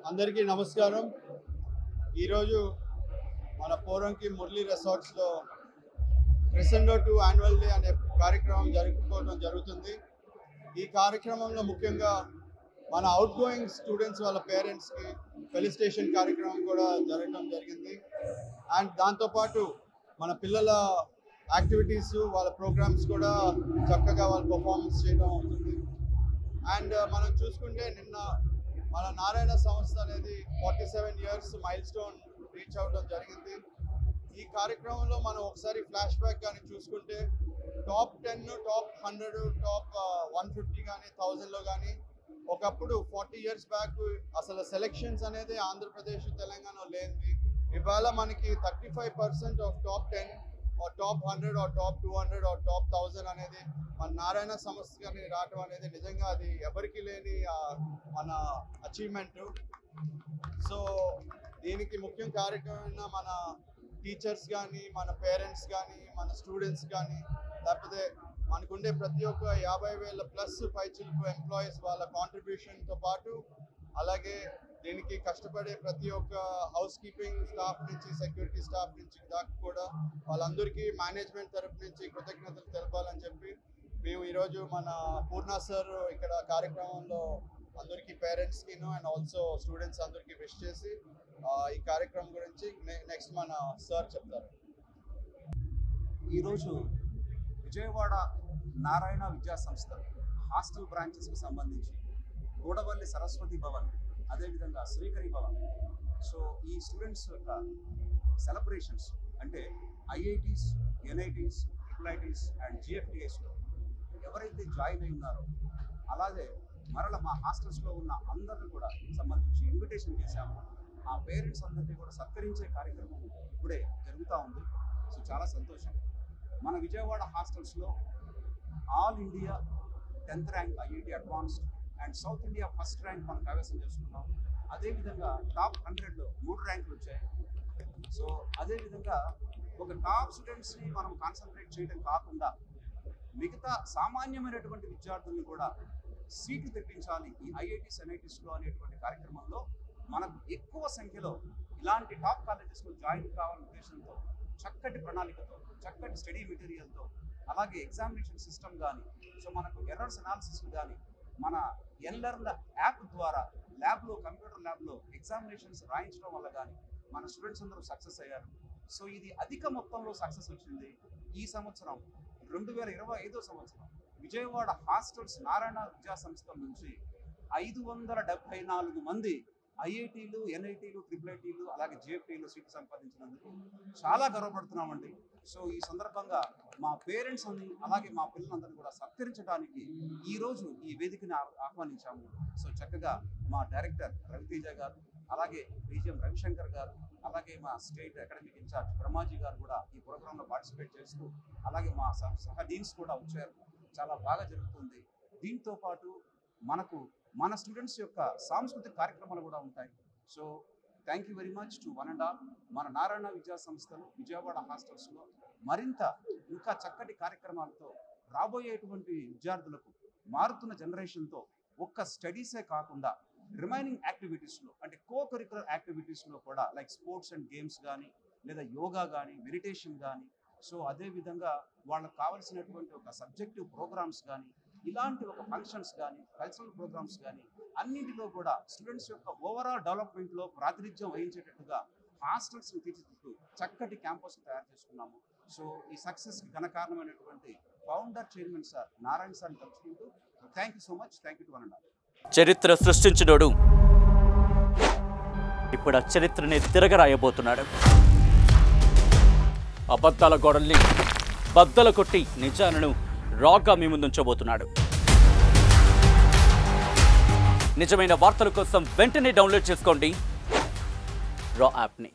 అందరికీ నమస్కారం. ఈరోజు మన పోరంకి మురళీ రిసార్ట్స్లో క్రెసెండో 2 యాన్యువల్ డే అనే కార్యక్రమం జరుపుకోవడం జరుగుతుంది. ఈ కార్యక్రమంలో ముఖ్యంగా మన అవుట్ గోయింగ్ స్టూడెంట్స్ వాళ్ళ పేరెంట్స్కి ఫెలిసిటేషన్ కార్యక్రమం కూడా జరగడం జరిగింది. అండ్ దాంతోపాటు మన పిల్లల యాక్టివిటీస్ వాళ్ళ ప్రోగ్రామ్స్ కూడా చక్కగా వాళ్ళ పర్ఫార్మెన్స్ చేయడం అవుతుంది. అండ్ మనం చూసుకుంటే నిన్న మన నారాయణ సంస్థ అనేది 47 years మైల్ స్టోన్ రీచ్ అవ్వడం జరిగింది. ఈ కార్యక్రమంలో మనం ఒకసారి ఫ్లాష్ బ్యాక్ కానీ చూసుకుంటే టాప్ 10, టాప్ 100, టాప్ 150 కానీ 1000లో కానీ ఒకప్పుడు 40 years బ్యాక్ అసలు సెలెక్షన్స్ అనేది ఆంధ్రప్రదేశ్ తెలంగాణలో లేనిది. ఇవాళ మనకి 35% of top 10 or top 100 or top 200 or top 1000 అనేది మన నారాయణ సంస్థ కానీ రావడం అనేది నిజంగా అది ఎవరికి లేని మన అచీవ్మెంట్. సో దీనికి ముఖ్యం కార్యక్రమమైన మన టీచర్స్ కానీ, మన పేరెంట్స్ కానీ, మన స్టూడెంట్స్ కానీ, లేకపోతే మనకుండే ప్రతి ఒక్క 50,000+ పైచిలుకు ఎంప్లాయీస్ వాళ్ళ కాంట్రిబ్యూషన్తో పాటు, అలాగే దీనికి కష్టపడే ప్రతి ఒక్క హౌస్ కీపింగ్ స్టాఫ్ నుంచి సెక్యూరిటీ స్టాఫ్ నుంచి దాకా కూడా వాళ్ళందరికీ మేనేజ్మెంట్ తరఫు నుంచి కృతజ్ఞతలు తెలపాలని చెప్పి మేము ఈరోజు మన పూర్ణ సార్ ఇక్కడ కార్యక్రమంలో అందరికీ పేరెంట్స్కిను అండ్ ఆల్సో స్టూడెంట్స్ అందరికీ విష్ చేసి ఈ కార్యక్రమం గురించి నెక్స్ట్ మన సార్ చెప్తారు. ఈరోజు విజయవాడ నారాయణ విద్యా సంస్థ హాస్టల్ బ్రాంచెస్కి సంబంధించి గూడవల్లి సరస్వతి భవన్, అదేవిధంగా శ్రీకరి భవన్, సో ఈ స్టూడెంట్స్ యొక్క సెలబ్రేషన్స్ అంటే ఐఐటీస్, ఎన్ఐటీస్, ట్రిపుల్ అండ్ జిఎఫ్టిఎస్లో ఎవరైతే జాయిన్ అయి ఉన్నారో అలాగే మరల మా హాస్టల్స్లో ఉన్న అందరిని కూడా సంబంధించి ఇన్విటేషన్ చేశాము. ఆ పేరెంట్స్ అందరినీ కూడా సత్కరించే కార్యక్రమం ఇప్పుడే జరుగుతూ ఉంది. సో చాలా సంతోషం. మన విజయవాడ హాస్టల్స్లో all India 10th rank IIT advanced and south India first rank మనం కైవసం చేసుకున్నాం. అదేవిధంగా టాప్ 100లో 3 ర్యాంకులు వచ్చాయి. సో అదేవిధంగా ఒక టాప్ స్టూడెంట్స్ని మనం కాన్సన్ట్రేట్ చేయడం కాకుండా మిగతా సామాన్యమైనటువంటి విద్యార్థుల్ని కూడా సీట్లు తెప్పించాలి ఈ ఐఐటీస్, ఎన్ఐటీస్లో అనేటువంటి కార్యక్రమంలో మనకు ఎక్కువ సంఖ్యలో ఇలాంటి టాప్ కాలేజెస్లో జాయిన్ కావాలనే ఉద్దేశంతో చక్కటి ప్రణాళికతో, చక్కటి స్టడీ మెటీరియల్తో, అలాగే ఎగ్జామినేషన్ సిస్టమ్ కానీ, సో మనకు ఎర్రర్స్ అనాలిసిస్లు కానీ మన ఎన్లర్న్ యాప్ ద్వారా ల్యాబ్లో, కంప్యూటర్ ల్యాబ్లో ఎగ్జామినేషన్స్ రాయించడం వల్ల కానీ మన స్టూడెంట్స్ అందరూ సక్సెస్ అయ్యారు. సో ఇది అధిక మొత్తంలో సక్సెస్ వచ్చింది. ఈ సంవత్సరం 2025 సంవత్సరం విజయవాడ హాస్టల్స్ నారాయణ విద్యా సంస్థల నుంచి 574 మంది ఐఐటీలు, ఎన్ఐటీలు, ట్రిపుల్ ఐటీలు, అలాగే జిఎఫ్టీలు సీట్లు సంపాదించినందుకు చాలా గర్వపడుతున్నామండి. సో ఈ సందర్భంగా మా పేరెంట్స్ అని అలాగే మా పిల్లలందరినీ కూడా సత్కరించడానికి ఈరోజు ఈ వేదికని ఆహ్వానించాము. సో చక్కగా మా డైరెక్టర్ రవితేజ గారు, అలాగే బీజీఎం రవిశంకర్ గారు, అలాగే మా స్టేట్ అకాడమిక్ ఇన్ఛార్జ్ బ్రహ్మాజీ గారు కూడా ఈ ప్రోగ్రాంలో పార్టిసిపేట్ చేస్తూ, అలాగే మా సహ డీన్స్ కూడా వచ్చారు. చాలా బాగా జరుగుతుంది. దీంతో పాటు మనకు మన స్టూడెంట్స్ యొక్క సాంస్కృతిక కార్యక్రమాలు కూడా ఉంటాయి. So thank you very much to one and all. మన నారాయణ విద్యా సంస్థలు విజయవాడ హాస్టల్స్లో మరింత ఇంకా చక్కటి కార్యక్రమాలతో రాబోయేటువంటి విద్యార్థులకు మారుతున్న జనరేషన్తో ఒక్క స్టడీసే కాకుండా రిమైనింగ్ యాక్టివిటీస్లో అంటే కరిక్యులర్ యాక్టివిటీస్లో కూడా లైక్ స్పోర్ట్స్ అండ్ గేమ్స్ కానీ, లేదా యోగా కానీ, మెడిటేషన్ కానీ, సో అదేవిధంగా వాళ్ళకు కావాల్సినటువంటి ఒక సబ్జెక్టివ్ ప్రోగ్రామ్స్ కానీ, ఇలాంటి ఒక ఫంక్షన్స్ కానీ, కల్చరల్ ప్రోగ్రామ్స్ కానీ అన్నింటిలో కూడా స్టూడెంట్స్ యొక్క ఓవరాల్ డెవలప్మెంట్లో ప్రాతినిధ్యం వహించేటట్టుగా హాస్టల్స్ని తీర్చిదిద్దుతూ చక్కటి క్యాంపస్ తయారు చేసుకున్నాము. సో ఈ సక్సెస్కి ఘన కారణమైనటువంటి ఫౌండర్ చైర్మన్ సార్ నారాయణ సార్ని తలుచుకుంటూ thank you so much. Thank you to one and all. చరిత్ర సృష్టించినోడు ఇప్పుడు ఆ చరిత్రని తిరగరాయబోతున్నాడు. అబద్ధాల గోడల్ని బద్దలు కొట్టి నిజాలను రాగా మీ ముందుంచబోతున్నాడు. నిజమైన వార్తల కోసం వెంటనే డౌన్లోడ్ చేసుకోండి రా యాప్ని.